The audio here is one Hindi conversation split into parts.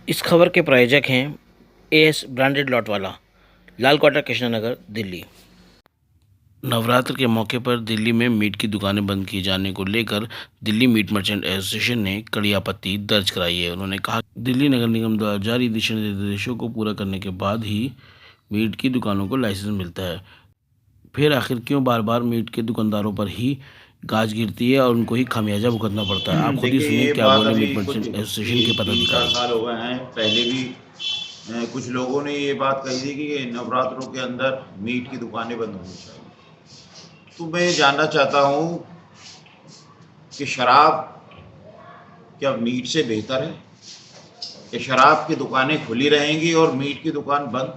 इस खबर के प्रायोजक हैं एएस ब्रांडेड लॉट वाला, लाल क्वार्टर, कृष्णनगर, दिल्ली। नवरात्र के मौके पर दिल्ली में मीट की दुकानें बंद किए जाने को लेकर दिल्ली मीट मर्चेंट एसोसिएशन ने कड़ी आपत्ति दर्ज कराई है। उन्होंने कहा कि दिल्ली नगर निगम द्वारा जारी दिशा निर्देशों को पूरा करने के बाद ही मीट की दुकानों को लाइसेंस मिलता है। फिर आखिर क्यों बार बार मीट के दुकानदारों पर ही गाज गिरती है और उनको ही खामियाजा भुगतना पड़ता है। आप खुद ही देखिए, सुनिए ये क्या बात बोले अभी मीट कुछ मर्चेंट एसोसिएशन के ये 3-4 पदाधिकारी। साल हो गए हैं। पहले भी कुछ लोगों ने ये बात कही थी कि नवरात्रों के अंदर मीट की दुकानें बंद होनी चाहिए। तो मैं ये जानना चाहता हूँ कि शराब क्या मीट से बेहतर है? कि शराब की दुकानें खुली रहेंगी और मीट की दुकान बंद?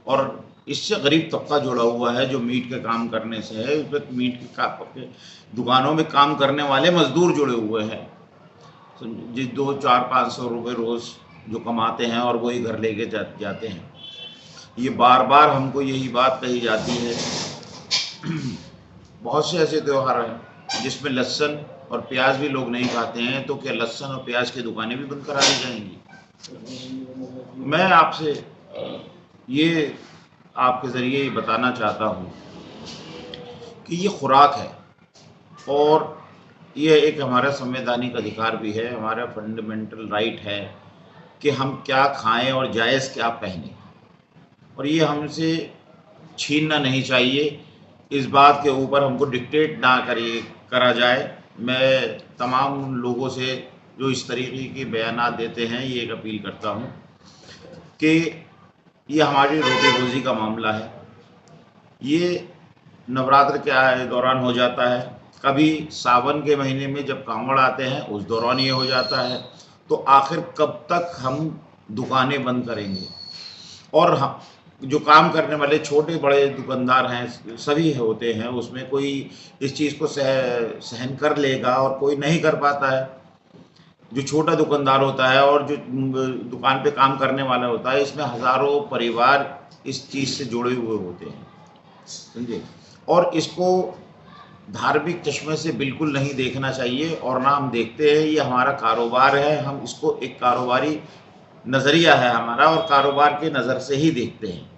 और इससे गरीब तबका जुड़ा हुआ है जो मीट के काम करने से है। उस पर मीट के दुकानों में काम करने वाले मजदूर जुड़े हुए हैं, जिस 200-400-500 रुपये रोज़ जो कमाते हैं और वही घर लेके जाते हैं। ये बार बार हमको यही बात कही जाती है। बहुत से ऐसे त्यौहार हैं जिसमें लहसुन और प्याज भी लोग नहीं खाते हैं, तो क्या लहसुन और प्याज की दुकानें भी बंद करा दी जाएंगी? मैं आपसे ये आपके ज़रिए बताना चाहता हूँ कि ये खुराक है और ये एक हमारा संवैधानिक अधिकार भी है, हमारा फंडामेंटल राइट है कि हम क्या खाएं और जायज़ क्या पहने, और ये हमसे छीनना नहीं चाहिए। इस बात के ऊपर हमको डिक्टेट ना करा जाए। मैं तमाम लोगों से जो इस तरीके के बयानात देते हैं ये एक अपील करता हूँ कि ये हमारी रोटी रोज़ी का मामला है। ये नवरात्र के दौरान हो जाता है, कभी सावन के महीने में जब कांवड़ आते हैं उस दौरान ये हो जाता है। तो आखिर कब तक हम दुकानें बंद करेंगे? और हम जो काम करने वाले छोटे बड़े दुकानदार हैं सभी होते हैं, उसमें कोई इस चीज़ को सहन कर लेगा और कोई नहीं कर पाता है। जो छोटा दुकानदार होता है और जो दुकान पे काम करने वाला होता है, इसमें हज़ारों परिवार इस चीज़ से जुड़े हुए होते हैं, समझे। और इसको धार्मिक चश्मे से बिल्कुल नहीं देखना चाहिए, और ना हम देखते हैं। ये हमारा कारोबार है, हम इसको एक कारोबारी नज़रिया है हमारा और कारोबार के नज़र से ही देखते हैं।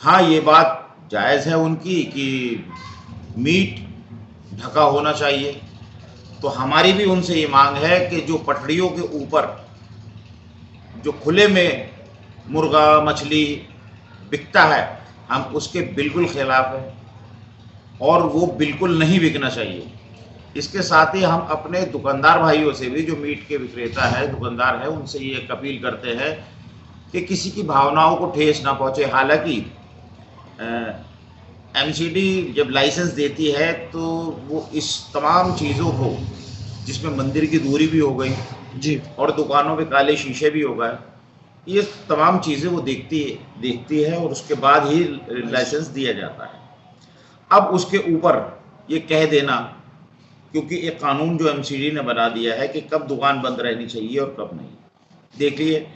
हाँ, ये बात जायज़ है उनकी कि मीट ढका होना चाहिए, तो हमारी भी उनसे ये मांग है कि जो पटरियों के ऊपर जो खुले में मुर्गा मछली बिकता है, हम उसके बिल्कुल खिलाफ हैं और वो बिल्कुल नहीं बिकना चाहिए। इसके साथ ही हम अपने दुकानदार भाइयों से भी, जो मीट के विक्रेता है, दुकानदार है, उनसे ये एक अपील करते हैं कि किसी की भावनाओं को ठेस ना पहुँचे। हालांकि एमसीडी जब लाइसेंस देती है तो वो इस तमाम चीज़ों को, जिसमें मंदिर की दूरी भी हो गई जी और दुकानों पे काले शीशे भी हो गए, ये तमाम चीज़ें वो देखती है और उसके बाद ही लाइसेंस दिया जाता है। अब उसके ऊपर ये कह देना, क्योंकि एक कानून जो एमसीडी ने बना दिया है कि कब दुकान बंद रहनी चाहिए और कब नहीं। देखिए,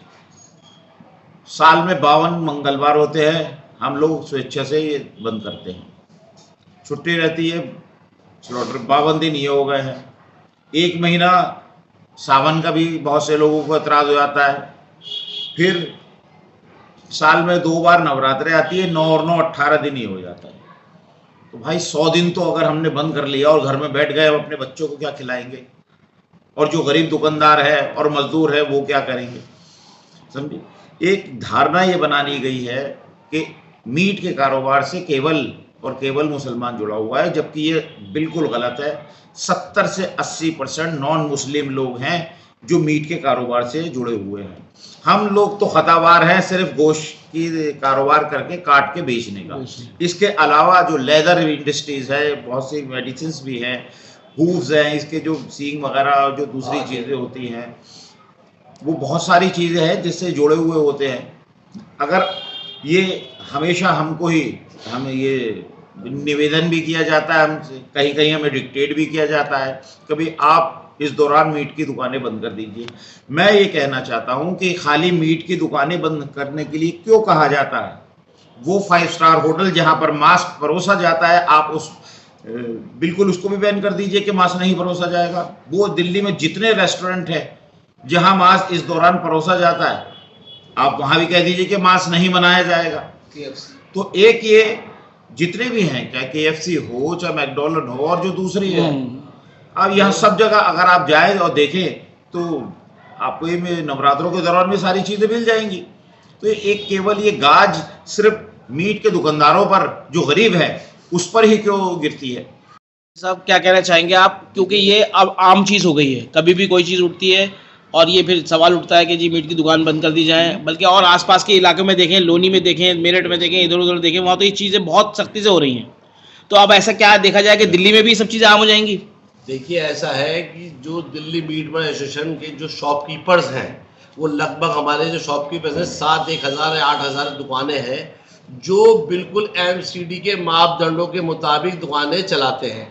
साल में 52 मंगलवार होते हैं, हम लोग स्वेच्छा से ये बंद करते हैं। छुट्टी रहती है, स्लॉटर 52 दिन ये हो गए हैं। एक महीना सावन का भी बहुत से लोगों को एतराज़ हो जाता है। फिर साल में 2 बार नवरात्रे आती है, 9 और 9 18 दिन ही हो जाता है। तो भाई 100 दिन तो अगर हमने बंद कर लिया और घर में बैठ गए, हम अपने बच्चों को क्या खिलाएंगे? और जो गरीब दुकानदार है और मजदूर है वो क्या करेंगे? समझे। एक धारणा ये बनानी गई है कि मीट के कारोबार से केवल मुसलमान जुड़ा हुआ है, जबकि ये बिल्कुल गलत है। 70 से 80% नॉन मुस्लिम लोग हैं जो मीट के कारोबार से जुड़े हुए हैं। हम लोग तो खतावार हैं सिर्फ गोश्त की कारोबार करके काट के बेचने का। इसके अलावा जो लेदर इंडस्ट्रीज है, बहुत सी मेडिसिन भी हैं, हूव्स हैं, इसके जो सींग वगैरह जो दूसरी चीज़ें होती हैं, वो बहुत सारी चीज़ें हैं जिससे जुड़े हुए होते हैं। अगर ये हमेशा हमको ही ये निवेदन भी किया जाता है, हमसे कहीं कहीं हमें डिक्टेट भी किया जाता है, कभी आप इस दौरान मीट की दुकानें बंद कर दीजिए। मैं ये कहना चाहता हूँ कि खाली मीट की दुकानें बंद करने के लिए क्यों कहा जाता है? वो 5 स्टार होटल जहाँ पर मांस परोसा जाता है, आप बिल्कुल उसको भी बैन कर दीजिए कि मांस नहीं परोसा जाएगा। वो दिल्ली में जितने रेस्टोरेंट है जहां मांस इस दौरान परोसा जाता है, आप वहां भी कह दीजिए कि मांस नहीं बनाया जाएगा। तो एक ये जितने भी हैं, चाहे KFC हो, चाहे मैकडोनल्ड हो, और जो दूसरी है, अब यहाँ सब जगह अगर आप जाए और देखें तो आपको ये नवरात्रों के दौरान में सारी चीजें मिल जाएंगी। तो एक केवल ये गाज सिर्फ मीट के दुकानदारों पर, जो गरीब है, उस पर ही क्यों गिरती है? साहब क्या कहना चाहेंगे आप, क्योंकि ये अब आम चीज़ हो गई है, कभी भी कोई चीज़ उठती है और ये फिर सवाल उठता है कि जी मीट की दुकान बंद कर दी जाए। बल्कि और आसपास के इलाकों में देखें, लोनी में देखें, मेरठ में देखें, इधर उधर देखें, वहाँ तो ये चीज़ें बहुत सख्ती से हो रही हैं। तो अब ऐसा क्या देखा जाए कि दिल्ली में भी ये सब चीज़ें आम हो जाएंगी? देखिए, ऐसा है कि जो दिल्ली मीट बर्ड एसोसिएशन के जो शॉपकीपर्स हैं, वो लगभग हमारे जो शॉपकीपर्स हैं 7-1000 या 8000 दुकानें हैं जो बिल्कुल MCD के मापदंडों के मुताबिक दुकानें चलाते हैं।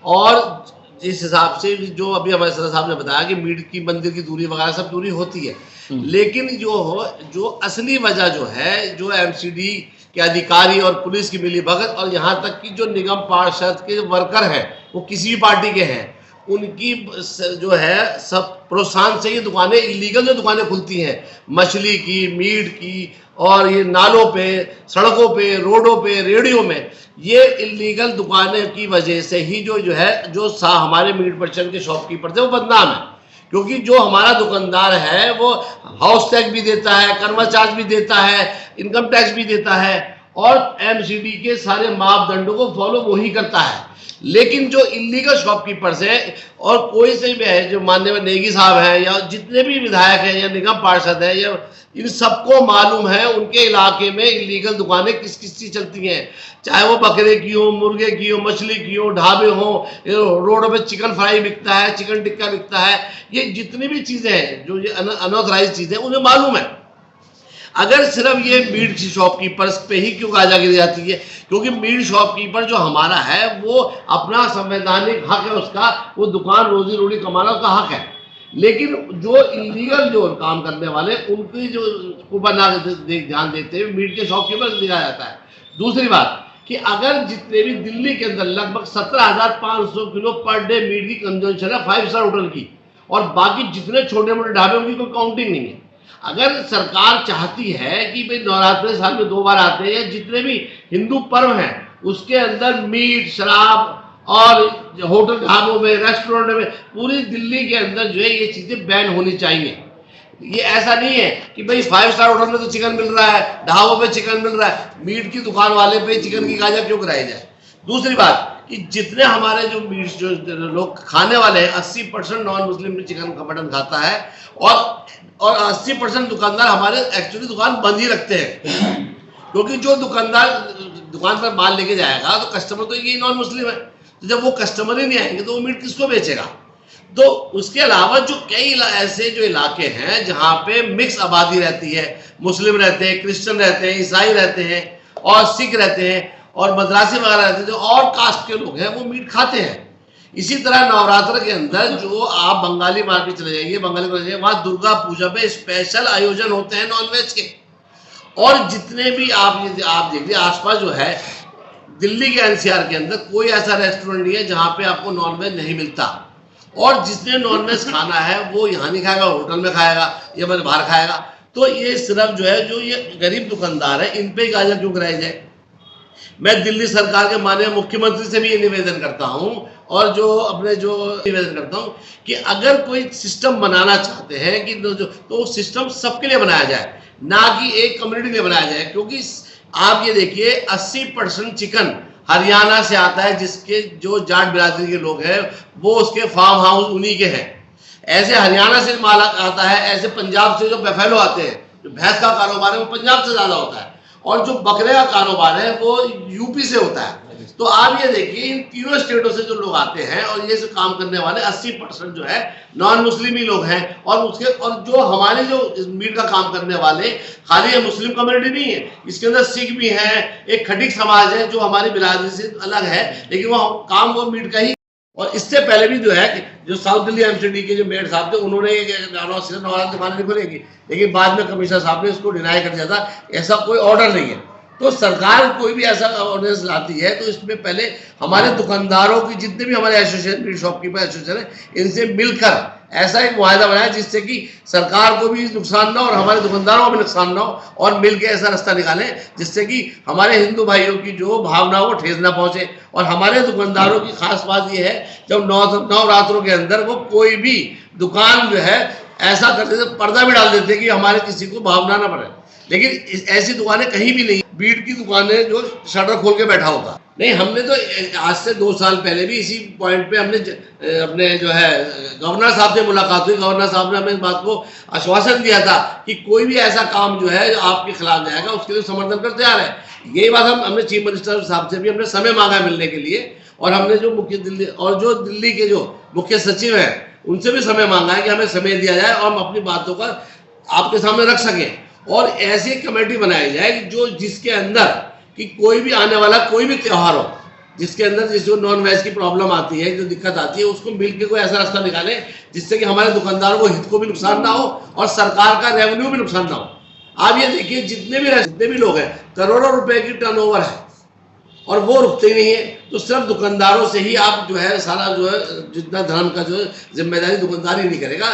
और जिस हिसाब से जो अभी हमारे सदर साहब ने बताया कि मीट की मंदिर की दूरी वगैरह सब दूरी होती है, लेकिन जो असली वजह जो है, जो MCD के अधिकारी और पुलिस की मिलीभगत, और यहाँ तक कि जो निगम पार्षद के वर्कर हैं, वो किसी भी पार्टी के हैं, उनकी जो है सब प्रोत्साहन से ये दुकानें, इलीगल जो दुकानें खुलती हैं मछली की, मीट की, और ये नालों पे, सड़कों पे, रोडों पे, रेडियो में, ये इलीगल दुकानें की वजह से ही जो है जो हमारे मीट पर्सन के शॉपकीपर थे वो बदनाम है। क्योंकि जो हमारा दुकानदार है वो हाउस टैक्स भी देता है, कर्मा चार्ज भी देता है, इनकम टैक्स भी देता है, और MCD के सारे मापदंडों को फॉलो वही करता है। लेकिन जो इलीगल शॉपकीपर्स हैं, और कोई से भी है, जो माननीय नेगी साहब हैं या जितने भी विधायक हैं या निगम पार्षद हैं, या इन सबको मालूम है उनके इलाके में इलीगल दुकानें किस किस की चलती हैं, चाहे वो बकरे की हो, मुर्गे की हो, मछली की हो, ढाबे हो, रोडों पे चिकन फ्राई बिकता है, चिकन टिक्का बिकता है, ये जितनी भी चीज़ें हैं जो ये अनऑथराइज चीज़ें, उन्हें मालूम है। अगर सिर्फ ये मीट शॉपकीपर्स पे ही क्यों गाजा गिर जाती है? क्योंकि मीट शॉपकीपर जो हमारा है वो अपना संवैधानिक हक है उसका, वो दुकान रोजी रोटी कमाना उसका हक है। लेकिन जो इलीगल जो काम करने वाले, उनकी जो बना ध्यान देते हुए मीट के शॉपकीपर दिया जाता है। दूसरी बात कि अगर जितने भी दिल्ली के अंदर लगभग 17,500 किलो पर डे मीट की कंजम्पशन है 5 स्टार होटल की, और बाकी जितने छोटे मोटे ढाबे उनकी कोई काउंटिंग नहीं है। अगर सरकार चाहती है कि भाई नवरात्रे साल में 2 बार आते हैं, या जितने भी हिंदू पर्व हैं उसके अंदर मीट, शराब, और होटल ढाबों में, रेस्टोरेंट में, पूरी दिल्ली के अंदर जो है ये चीज़ें बैन होनी चाहिए। ये ऐसा नहीं है कि भाई 5 स्टार होटल में तो चिकन मिल रहा है, ढाबों पे चिकन मिल रहा है, मीट की दुकान वाले पे चिकन की गाजा क्यों कराई जाए? दूसरी बात कि जितने हमारे जो मीट जो लोग खाने वाले हैं, 80% नॉन मुस्लिम चिकन का मटन खाता है, और 80% दुकानदार हमारे एक्चुअली दुकान बंद ही रखते हैं। क्योंकि जो दुकानदार दुकान पर माल लेके जाएगा तो कस्टमर तो यही नॉन मुस्लिम है, तो जब वो कस्टमर ही नहीं आएंगे तो वो मीट किसको बेचेगा? तो उसके अलावा जो कई ऐसे जो इलाके हैं जहाँ पे मिक्स आबादी रहती है, मुस्लिम रहते हैं, क्रिश्चियन रहते हैं, ईसाई रहते हैं, और सिख रहते हैं, और मद्रासी वगैरह रहते हैं, जो और कास्ट के लोग हैं वो मीट खाते हैं। इसी तरह नवरात्र के अंदर जो आप बंगाली मार्केट चले जाइए, वहाँ दुर्गा पूजा पे स्पेशल आयोजन होते हैं नॉनवेज के। और जितने भी आप देखिए आसपास जो है दिल्ली के NCR के अंदर कोई ऐसा रेस्टोरेंट नहीं है जहाँ पे आपको नॉनवेज नहीं मिलता। और जिसने नॉनवेज खाना है वो यहाँ नहीं खाएगा, होटल में खाएगा या फिर बाहर खाएगा। तो ये सिर्फ जो है, जो ये गरीब दुकानदार है, इन पे गाजर क्यों कराई जाए? मैं दिल्ली सरकार के माननीय मुख्यमंत्री से भी ये निवेदन करता हूँ, और जो निवेदन करता हूँ कि अगर कोई सिस्टम बनाना चाहते हैं कि तो सिस्टम सबके लिए बनाया जाए, ना कि एक कम्युनिटी के लिए बनाया जाए। क्योंकि आप ये देखिए 80% चिकन हरियाणा से आता है, जिसके जो जाट बिरादरी के लोग हैं वो उसके फार्म हाउस उन्हीं के हैं। ऐसे हरियाणा से माल आता है, ऐसे पंजाब से जो बफेलो आते हैं, जो भैंस का कारोबार है वो पंजाब से ज्यादा होता है, और जो बकरे का कारोबार है वो यूपी से होता है। तो आप ये देखिए इन तीनों स्टेटों से जो लोग आते हैं, और ये सब काम करने वाले 80% जो है नॉन मुस्लिम ही लोग हैं। और जो हमारे जो मीट का काम करने वाले खाली ये मुस्लिम कम्युनिटी नहीं है, इसके अंदर सिख भी हैं, एक खटिक समाज है जो हमारी बिरादरी से अलग है, लेकिन वो काम वो मीट का ही। और इससे पहले भी जो है जो साउथ दिल्ली MCD के जो मेयर साहब थे, उन्होंने नवरात्र दुकानें नहीं खुलेंगी, लेकिन बाद में कमिश्नर साहब ने इसको डिनाई कर दिया था, ऐसा कोई ऑर्डर नहीं है। तो सरकार कोई भी ऐसा ऑर्डिनेंस लाती है तो इसमें पहले हमारे दुकानदारों की, जितने भी हमारे एसोसिएशन, शॉपकीपर एसोसिएशन है, इनसे मिलकर ऐसा एक मुआहदा बनाया जिससे कि सरकार को भी नुकसान ना हो और हमारे दुकानदारों को भी नुकसान ना हो, और मिलकर ऐसा रास्ता निकालें जिससे कि हमारे हिंदू भाइयों की जो भावना हो ठेस ना पहुंचे। और हमारे दुकानदारों की खास बात यह है, जब नवरात्रों के अंदर वो कोई भी दुकान जो है ऐसा करते थे, पर्दा भी डाल देते कि हमारे किसी को भावना ना पड़े, लेकिन ऐसी दुकानें कहीं भी नहीं। बीट की दुकानें जो शटर खोल के बैठा होता नहीं। हमने तो आज से 2 साल पहले भी इसी पॉइंट पे हमने अपने जो है गवर्नर साहब से मुलाकात हुई। गवर्नर साहब ने हमें इस बात को आश्वासन दिया था कि कोई भी ऐसा काम जो है जो आपके खिलाफ जाएगा उसके लिए समर्थन कर तैयार है। यही बात हमने चीफ मिनिस्टर साहब से भी हमने समय मांगा मिलने के लिए, और हमने जो दिल्ली के जो मुख्य सचिव हैं उनसे भी समय मांगा है कि हमें समय दिया जाए और हम अपनी बातों का आपके सामने रख सकें, और ऐसी कमेटी बनाई जाए जो जिसके अंदर कि कोई भी आने वाला कोई भी त्यौहार हो जिसके अंदर जिसको नॉन वेज की प्रॉब्लम आती है, जो दिक्कत आती है, उसको मिलकर कोई ऐसा रास्ता निकाले जिससे कि हमारे दुकानदारों को हित को भी नुकसान ना हो और सरकार का रेवेन्यू भी नुकसान ना हो। आप ये देखिए जितने भी लोग हैं, करोड़ों रुपए की टर्नओवर है और वो रुकते ही नहीं है। तो सिर्फ दुकानदारों से ही आप जो है सारा जो है जितना धर्म का जो है जिम्मेदारी दुकानदार ही नहीं करेगा।